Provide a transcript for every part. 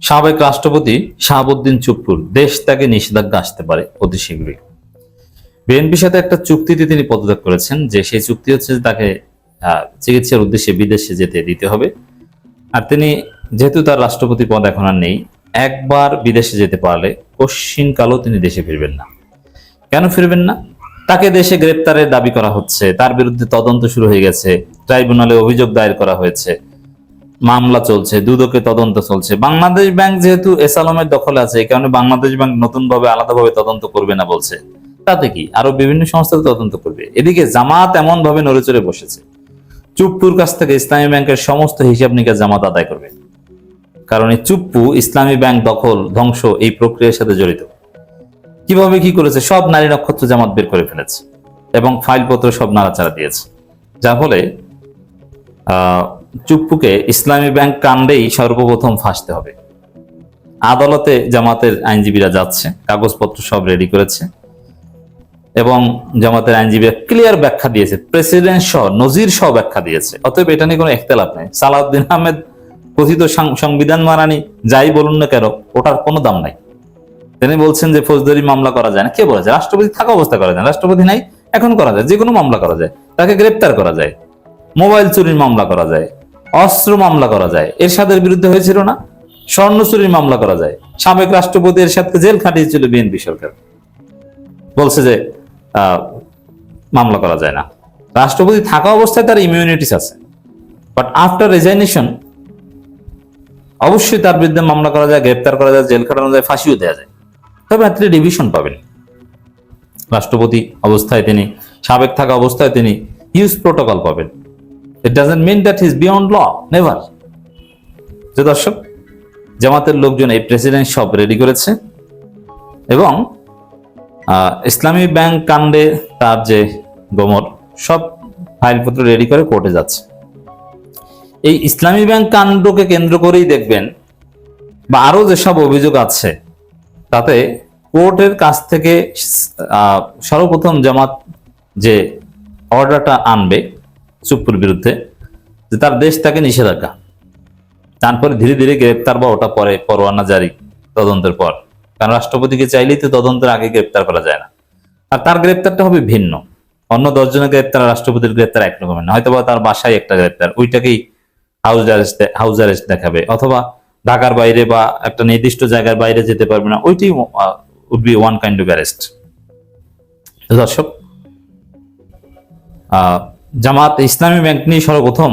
সাবেক রাষ্ট্রপতি শাহাবুদ্দিন চুপ্পুর দেশ ত্যাগে নিষেধাজ্ঞা আসতে পারে অতি শীঘ্রই। বিএনপির সাথে একটা চুক্তিতে তিনি পদত্যাগ করেছেন, যে সেই চুক্তি হচ্ছে যে তাকে চিকিৎসার উদ্দেশ্যে বিদেশে যেতে দিতে হবে। আর তিনি যেহেতু তার রাষ্ট্রপতি পদ এখন আর নেই, একবার বিদেশে যেতে পারলে কশিনকালও তিনি দেশে ফিরবেন না। কেন ফিরবেন না? তাকে দেশে গ্রেপ্তারের দাবি করা হচ্ছে, তার বিরুদ্ধে তদন্ত শুরু হয়ে গেছে, ট্রাইব্যুনালে অভিযোগ দায়ের করা হয়েছে, মামলা চলছে, দুদকে তদন্ত চলছে। বাংলাদেশ ব্যাংক যেহেতু এস আলমের দখলে আছে, এই কারণে বাংলাদেশ ব্যাংক নতুন ভাবে আলাদাভাবে তদন্ত করবে না বলছে। তাতে কি, আরো বিভিন্ন সংস্থা তদন্ত করবে। এদিকে জামাত এমন ভাবে নড়েচড়ে বসেছে, চুপ্পুর কাছ থেকে ইসলামী ব্যাংকের সমস্ত হিসাব নিকাশ জামাত আদায় করবে। কারণ এই চুপ্পু ইসলামী ব্যাংক দখল ধ্বংস এই প্রক্রিয়ার সাথে জড়িত। কিভাবে কি করেছে, সব নারী নক্ষত্র জামাত বের করে ফেলেছে এবং ফাইলপত্র সব নাড়াচাড়া দিয়েছে, যার ফলে চুপ্পুকে ইসলামী ব্যাংক কাণ্ডেই সর্বপ্রথম ফাঁসতে হবে। আদালতে জামাতের আইনজীবীরা যাচ্ছে, কাগজপত্র সব রেডি করেছে এবং জামাতের আইনজীবীরা ক্লিয়ার ব্যাখ্যা দিয়েছে, প্রেসিডেন্ট সহ নজির সহ ব্যাখ্যা দিয়েছে। অতএব এটা নিয়ে কোনো ইখতিলাফ নেই। সালাউদ্দিন আহমেদ কথিত সংবিধান মানানি যাই বলুন না কেন, ওটার কোনো দাম নাই। তিনি বলছেন যে ফৌজদারি মামলা করা যায় না। কে বলেছে? রাষ্ট্রপতি থাকা অবস্থা করা যায়। রাষ্ট্রপতি নাই, এখন করা যায়, যে কোনো মামলা করা যায়, তাকে গ্রেপ্তার করা যায়, মোবাইল চুরির মামলা করা যায়, অস্ত্র মামলা করা যায়। এরশাদের বিরুদ্ধে হয়েছিল না, স্বর্ণ চুরির মামলা করা যায়। সাবেক রাষ্ট্রপতি এরশাদকে জেল খাটিয়েছিল বিএনপি সরকার, বলছে যে মামলা করা যায় না। রাষ্ট্রপতি থাকা অবস্থায় তার ইমিউনিটিস আছে, বাট আফটার রেজাইনেশন অবশ্যই তার বিরুদ্ধে মামলা করা যায়, গ্রেপ্তার করা যায়, জেল খাটানো যায়, ফাঁসিও দেওয়া যায়। তবে আপনি ডিভিশন পাবেন। রাষ্ট্রপতি অবস্থায় তিনি, সাবেক থাকা অবস্থায় তিনি হিউজ প্রোটোকল পাবেন। It doesn't mean that he is beyond law, never. যে দর্শক, জামাতের লোকজন এই প্রেসিডেন্ট সব রেডি করেছে এবং ইসলামী ব্যাংক কাণ্ডে তার যে গোমর, সব ফাইলপত্র রেডি করে কোর্টে যাচ্ছে। এই ইসলামী ব্যাংক কাণ্ডকে কেন্দ্র করেই দেখবেন, বা আরো যেসব অভিযোগ আছে, তাতে কোর্টের কাছ থেকে সর্বপ্রথম জামাত যে অর্ডারটা আনবে চুপ্পুর বিরুদ্ধে, যে তার দেশ তাকে নিষেধাজ্ঞা, তারপরে ধীরে ধীরে গ্রেপ্তার, বা ওটা পরে পরোয়ানা জারি তদন্তের পর। কারণ রাষ্ট্রপতিকে চাইলেই তো তদন্তের আগে গ্রেপ্তার করা যায় না। আর তার গ্রেপ্তারটা হবে ভিন্ন। অন্য 10 জনের গ্রেপ্তার, রাষ্ট্রপতির গ্রেপ্তার একরকমের না। হয়তো বা তার বাসায় একটা গ্রেপ্তার, ওইটাকেই হাউস অ্যারেস্ট দেখাবে, অথবা ঢাকার বাইরে বা একটা নির্দিষ্ট জায়গার বাইরে যেতে পারবে না, ওইটি would be one kind of arrest. দর্শক, জামাত ইসলামী ব্যাংক নিয়ে সর্বপ্রথম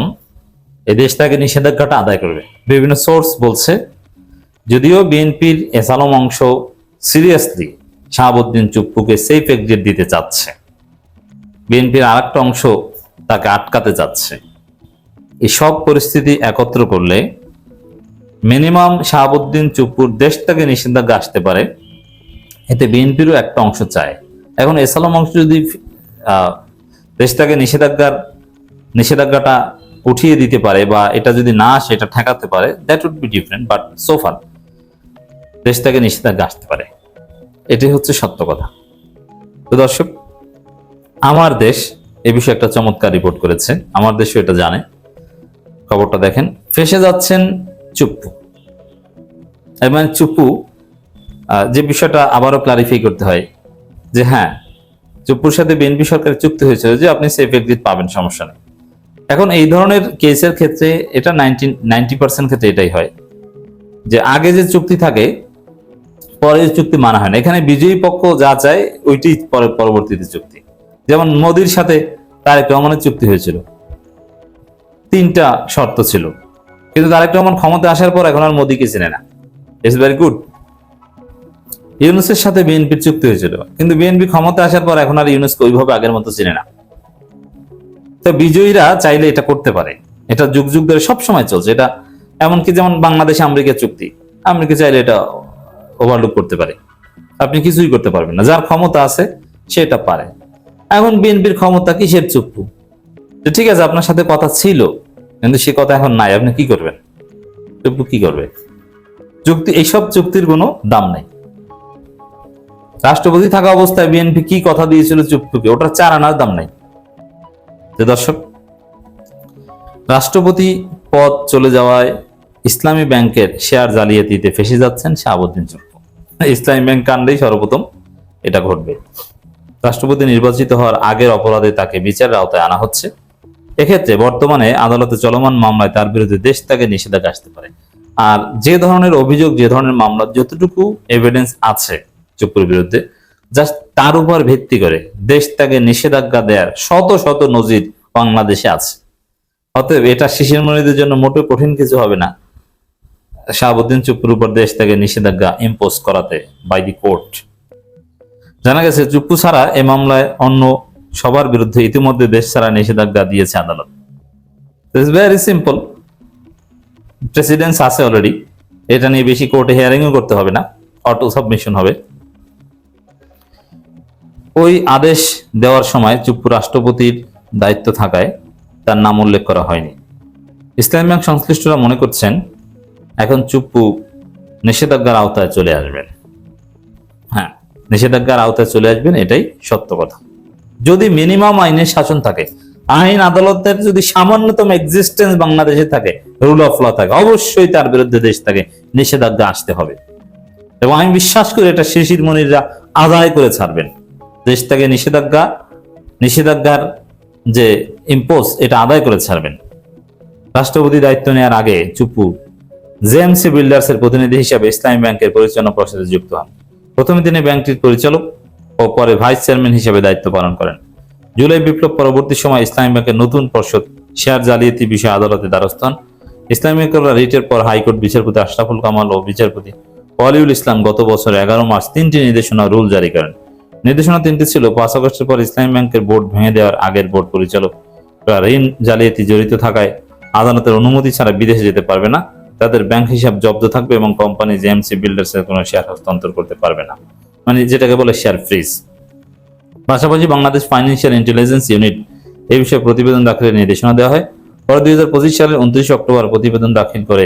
এই দেশ থেকে নিষেধাজ্ঞাটা আদায় করবে। বিভিন্ন সোর্স বলছে, যদিও বিএনপির এস আলম অংশ সিরিয়াসলি শাহাবুদ্দিন চুপ্পুকে সেফ এক্সিট দিতে চাচ্ছে, বিএনপির আরেকটা অংশ তাকে আটকাতে চাচ্ছে। এই সব পরিস্থিতি একত্র করলে মিনিমাম শাহাবুদ্দিন চুপ্পুর দেশ থেকে নিষেধাজ্ঞা আসতে পারে। এতে বিএনপিরও একটা অংশ চায়। এখন এস আলম অংশ যদি দেশ থেকে নিষেধাজ্ঞাটা উঠিয়ে দিতে পারে, বা এটা যদি না আসে, এটা ঠেকাতে পারে, that would be different. But সোফার দেশ থেকে নিষেধাজ্ঞা আসতে পারে, এটাই হচ্ছে সত্য কথা। তো দর্শক, আমার দেশ এ বিষয়ে একটা চমৎকার রিপোর্ট করেছে। আমার দেশও এটা জানে। খবরটা দেখেন। ফেসে যাচ্ছেন চুপ্পু। এবং চুপ্পু, যে বিষয়টা আবারও ক্লারিফাই করতে হয়, যে হ্যাঁ, চুপ্পুর সাথে বিএনপি সরকারের চুক্তি হয়েছিল যে আপনি সেফ এক্সিট পাবেন, সমস্যা নেই। এখন এই ধরনের কেসের ক্ষেত্রে এটা 90% ক্ষেত্রে এটাই হয়, যে আগে যে চুক্তি থাকে পরে চুক্তি মানা হয় না। এখানে বিজয়ী পক্ষ যা চায় ওইটি পরবর্তীতে চুক্তি। যেমন মোদির সাথে তারেক রহমানের চুক্তি হয়েছিল, 3টা শর্ত ছিল, কিন্তু তারেক রহমান ক্ষমতা আসার পর এখন আর মোদিকে চেনে না। It's very good. ইউনূসের সাথে বিএনপির চুক্তি হয়েছিল, কিন্তু বিএনপি ক্ষমতা আসার পর এখন আর ইউনূসকে ওইভাবে আগের মতো চেনে না। তো বিজয়ীরা চাইলে এটা করতে পারে, এটা যুগ যুগ ধরে সব সময় চলছে। এটা এমনকি যেমন বাংলাদেশ আমেরিকার চুক্তি, আমেরিকা চাইলে এটা ওভারলুক করতে পারে, আপনি কিছুই করতে পারবেন না। যার ক্ষমতা আছে সেটা পারে। এখন বিএনপির ক্ষমতা কিসের চুপ্পু? ঠিক আছে, আপনার সাথে কথা ছিল, কিন্তু সে কথা এখন নাই, আপনি কি করবেন? চুপ্পু কি করবে? চুক্তি, এইসব চুক্তির কোনো দাম নাই। রাষ্ট্রপতি থাকা অবস্থায় বিএনপি কি কথা দিয়েছিল চুপ্পুকে, ওটার 4 আনার দাম নাই। যে দর্শক, রাষ্ট্রপতি পদ চলে যাওয়ায় ইসলামী ব্যাংকের শেয়ার জালিয়াতিতে ফেঁসে যাচ্ছেন শাহাবুদ্দিন চুপ্পু। ইসলামী ব্যাংক কাণ্ডেই সর্বপ্রথম এটা ঘটবে। রাষ্ট্রপতি নির্বাচিত হওয়ার আগের অপরাধে তাকে বিচারের আওতায় আনা হচ্ছে। এক্ষেত্রে বর্তমানে আদালতে চলমান মামলায় তার বিরুদ্ধে দেশ থেকে নিষেধাজ্ঞা আসতে পারে। আর যে ধরনের অভিযোগ, যে ধরনের মামলা, যতটুকু এভিডেন্স আছে চুপ্পুর বিরুদ্ধে, জাস্ট তার উপর ভিত্তি করে দেশ থেকে নিষেধাজ্ঞা দেওয়ার শত শত নজির বাংলাদেশে আছে। অতএব এটা শিশির মনিদের জন্য মোটেও কঠিন কিছু হবে না শাহাবুদ্দিন চুপ্পুর উপর দেশ থেকে নিষেধাজ্ঞা ইম্পোজ করাতে বাই দি কোর্ট। জানা গেছে চুপ্পু ছাড়া এ মামলায় অন্য সবার বিরুদ্ধে ইতিমধ্যে দেশ ছাড়া নিষেধাজ্ঞা দিয়েছে আদালত। ভেরি সিম্পল, প্রেসিডেন্স আছে অলরেডি, এটা নিয়ে বেশি কোর্টে হিয়ারিংও করতে হবে না, অটো সাবমিশন হবে। ওই আদেশ দেওয়ার সময় চুপ্পু রাষ্ট্রপতির দায়িত্ব থাকায় তার নাম উল্লেখ করা হয়নি। ইসলামী ব্যাংক সংশ্লিষ্টরা মনে করছেন এখন চুপ্পু নিষেধাজ্ঞার আওতায় চলে আসবেন। হ্যাঁ, নিষেধাজ্ঞার আওতায় চলে আসবেন, এটাই সত্য কথা। যদি মিনিমাম আইনের শাসন থাকে, আইন আদালতের যদি সামান্যতম এক্সিস্টেন্স বাংলাদেশে থাকে, রুল অফ ল থাকে, অবশ্যই তার বিরুদ্ধে দেশ থেকে নিষেধাজ্ঞা আসতে হবে। এবং আমি বিশ্বাস করি এটা শিশির মনিররা আদায় করে ছাড়বেন। দেশ থেকে নিষেধাজ্ঞার যে ইম্পোজ, এটা আদায় করে ছাড়বেন। রাষ্ট্রপতি দায়িত্ব নেওয়ার আগে চুপ্পু জেএমসি বিল্ডার্স এর প্রতিনিধি হিসেবে ইসলামী ব্যাংকের পরিচালনা পর্ষদে যুক্ত হন। প্রথম দিনে ব্যাংকটির পরিচালক ও পরে ভাইস চেয়ারম্যান হিসেবে দায়িত্ব পালন করেন। জুলাই বিপ্লব পরবর্তী সময় ইসলামী ব্যাংকের নতুন পর্ষদ শেয়ার জালিয়াতি বিষয়ে আদালতে দ্বারস্থ হন। ইসলামী ব্যাংকের রিটের পর হাইকোর্ট বিচারপতি আশরাফুল কামাল ও বিচারপতি ওয়ালিউল ইসলাম গত বছর 11 মার্চ 3টি নির্দেশনা রুল জারি করেন। নির্দেশনা 3টি ছিল: 5 আগস্টের পর ইসলামী ব্যাংকের বোর্ড ভেঙে দেওয়ার আগের বোর্ড পরিচালকরা ঋণ জালিয়াতি জড়িত থাকায় আদালতের অনুমতি ছাড়া বিদেশে যেতে পারবে না, তাদের ব্যাংক হিসাব জব্দ থাকবে এবং কোম্পানি জেএমসি বিল্ডার্স এর কোনো শেয়ার হস্তান্তর করতে পারবে না, মানে যেটাকে বলে শেয়ার ফ্রিজ। পাশাপাশি বাংলাদেশ ফাইন্যান্সিয়াল ইন্টেলিজেন্স ইউনিট এই বিষয়ে প্রতিবেদন দাখিলের নির্দেশনা দেওয়া হয়। পরে 2025 সালের 29 অক্টোবর প্রতিবেদন দাখিল করে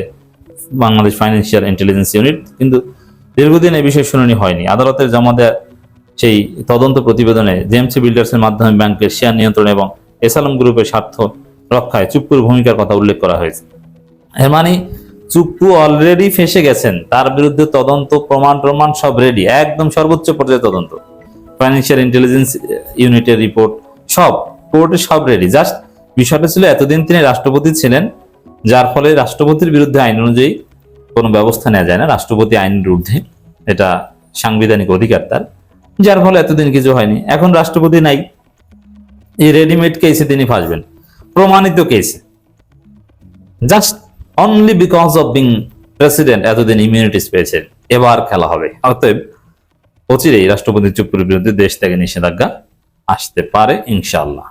বাংলাদেশ ফাইন্যান্সিয়াল ইন্টেলিজেন্স ইউনিট, কিন্তু দীর্ঘদিন এই বিষয়ে শুনানি হয়নি। আদালতের জমা দেওয়া সেই তদন্ত প্রতিবেদনে জেএমসি বিল্ডার্স এর মাধ্যমে ব্যাংকের শেয়ার নিয়ন্ত্রণ এবং এসালম গ্রুপের স্বার্থ রক্ষায় চুপ্পুর ভূমিকার কথা উল্লেখ করা হয়েছে। এর মানে চুপ্পু অলরেডি ফেঁসে গেছেন, তার বিরুদ্ধে তদন্ত প্রমাণ সব রেডি, একদম সর্বোচ্চ পর্যায়ে তদন্ত। ফাইন্যান্সিয়াল ইন্টেলিজেন্স ইউনিটের রিপোর্ট সব কোর্টে সব রেডি। জাস্ট বিষয়টা ছিল এতদিন তিনি রাষ্ট্রপতি ছিলেন, যার ফলে রাষ্ট্রপতির বিরুদ্ধে আইন অনুযায়ী কোনো ব্যবস্থা নেওয়া যায় না, রাষ্ট্রপতি আইনের ঊর্ধ্বে, এটা সাংবিধানিক অধিকার তার, যার ফলে এতদিন কিছু হয়নি। এখন রাষ্ট্রপতি নাই, এই রেডিমেড কেসে তিনি ফাঁসবেন, প্রমাণিত কেসে। Just only because of being president এতদিন ইমিউনিটিস পেয়েছেন, এবার খেলা হবে। অতএব অচিরেই রাষ্ট্রপতি চুপ্পুর বিরুদ্ধে দেশ থেকে নিষেধাজ্ঞা আসতে পারে ইনশাআল্লাহ।